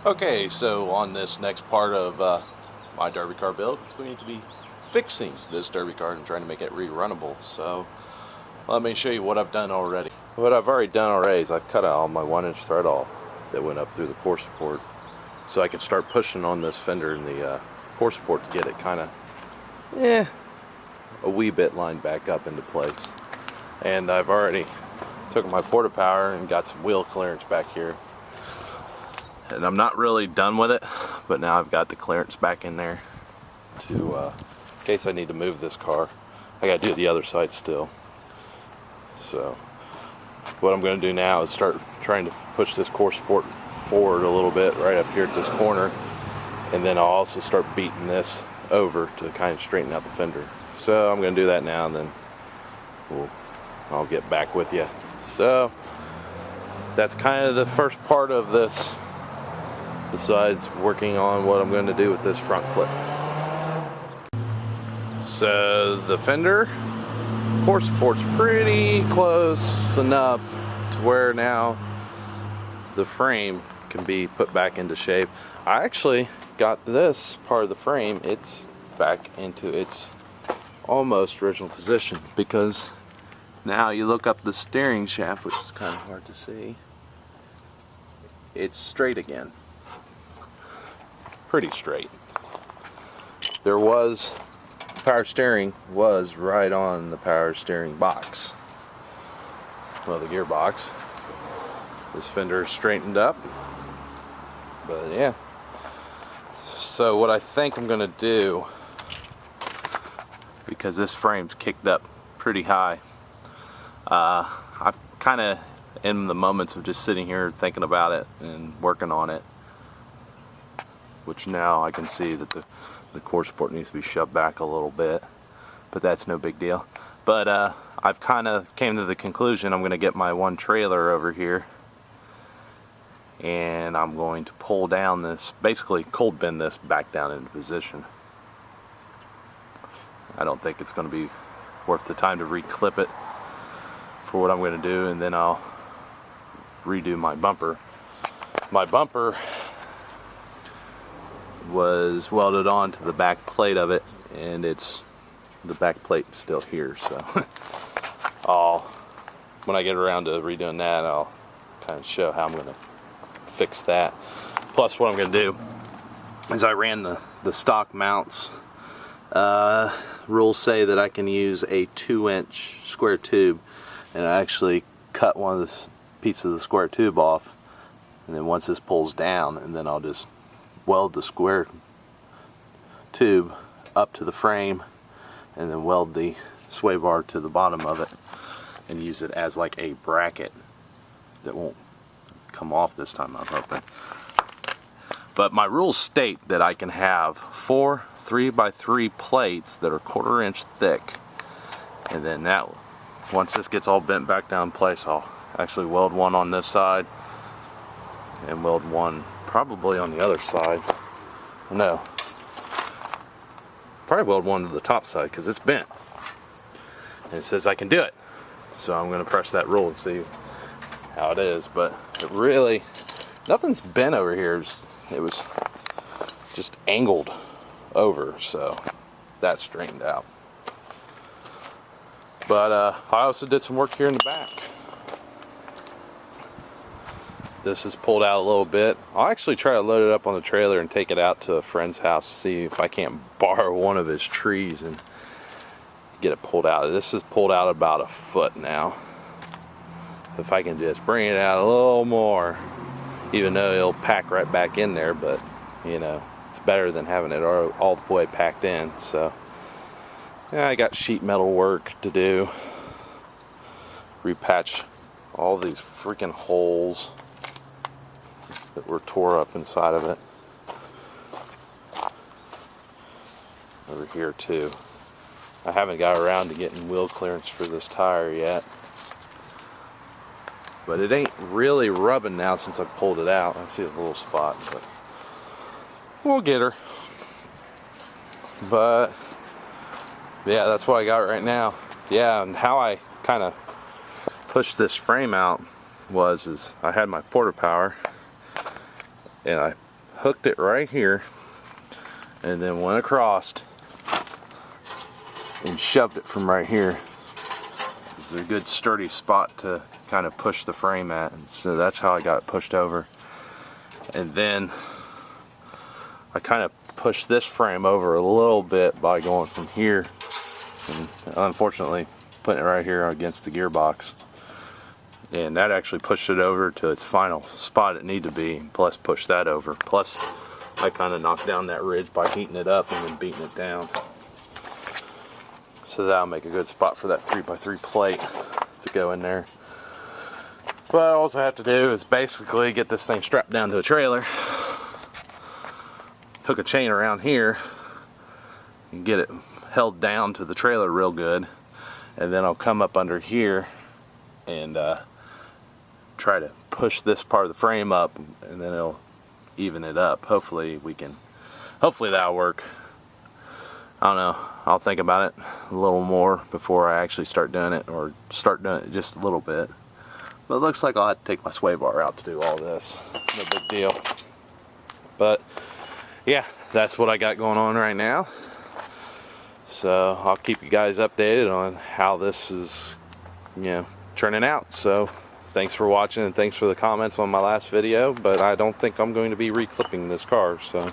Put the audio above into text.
Okay, so on this next part of my derby car build, it's going to be fixing this derby car and trying to make it rerunnable. So let me show you what I've done already. What I've already done already is I've cut out all my 1-inch thread off that went up through the core support, so I can start pushing on this fender in the core support to get it kind of a wee bit lined back up into place. And I've already took my porta power and got some wheel clearance back here. And I'm not really done with it, but now I've got the clearance back in there to in case I need to move this car. I gotta do the other side still. So what I'm going to do now is start trying to push this core support forward a little bit right up here at this corner, and then I'll also start beating this over to kind of straighten out the fender. So I'm going to do that now, and then I'll get back with you. So that's kind of the first part of this, besides working on what I'm going to do with this front clip. So the fender core support's pretty close enough to where now the frame can be put back into shape. I actually got this part of the frame, it's back into its almost original position, because now you look up the steering shaft, which is kind of hard to see, it's straight again. Pretty straight. There was power steering was right on the power steering box. Well, the gearbox. This fender is straightened up. But yeah. So what I think I'm gonna do, because this frame's kicked up pretty high, I'm kind of in the moments of just sitting here thinking about it and working on it, which now I can see that the core support needs to be shoved back a little bit, but that's no big deal. But I've kind of came to the conclusion I'm going to get my one trailer over here, and I'm going to pull down this, basically cold bend this back down into position. I don't think it's going to be worth the time to reclip it for what I'm going to do, and then I'll redo my bumper. My bumper was welded onto the back plate of it, and the back plate is still here, so when I get around to redoing that, I'll kind of show how I'm going to fix that. Plus, what I'm going to do is I ran the stock mounts. Rules say that I can use a 2-inch square tube, and I actually cut one of the pieces of the square tube off, and then once this pulls down, and then I'll just weld the square tube up to the frame, and then weld the sway bar to the bottom of it, and use it as like a bracket that won't come off this time, I'm hoping. But my rules state that I can have 4 3x3 plates that are 1/4 inch thick, and then that, once this gets all bent back down in place, I'll actually weld one on this side and weld one probably on the other side. No, probably weld one to the top side because it's bent, and it says I can do it. So I'm going to press that rule and see how it is. But it really, nothing's bent over here. It was just angled over, so that's straightened out. But I also did some work here in the back. This is pulled out a little bit. I'll actually try to load it up on the trailer and take it out to a friend's house to see if I can't borrow one of his trees and get it pulled out. This is pulled out about 1 foot now. If I can just bring it out a little more, even though it'll pack right back in there, but you know, it's better than having it all the way packed in. So yeah, I got sheet metal work to do. Repatch all these freaking holes that were tore up inside of it. Over here too. I haven't got around to getting wheel clearance for this tire yet, but it ain't really rubbing now since I pulled it out. I see a little spot, but we'll get her. But yeah, that's what I got right now. Yeah, and how I kind of pushed this frame out is I had my porta power, and I hooked it right here, and then went across and shoved it from right here. It's a good sturdy spot to kind of push the frame at, and so that's how I got it pushed over. And then I kind of pushed this frame over a little bit by going from here and unfortunately putting it right here against the gearbox, and that actually pushed it over to its final spot it needed to be, plus pushed that over, plus I kind of knocked down that ridge by heating it up and then beating it down. So that'll make a good spot for that 3x3 plate to go in there. But all I have to do is basically get this thing strapped down to a trailer, hook a chain around here and get it held down to the trailer real good, and then I'll come up under here and try to push this part of the frame up, and then it'll even it up. Hopefully that'll work. I don't know, I'll think about it a little more before I actually start doing it, or start doing it just a little bit. But it looks like I'll have to take my sway bar out to do all this. No big deal. But yeah, that's what I got going on right now. So I'll keep you guys updated on how this is, turning out. So thanks for watching, and thanks for the comments on my last video, but I don't think I'm going to be reclipping this car, so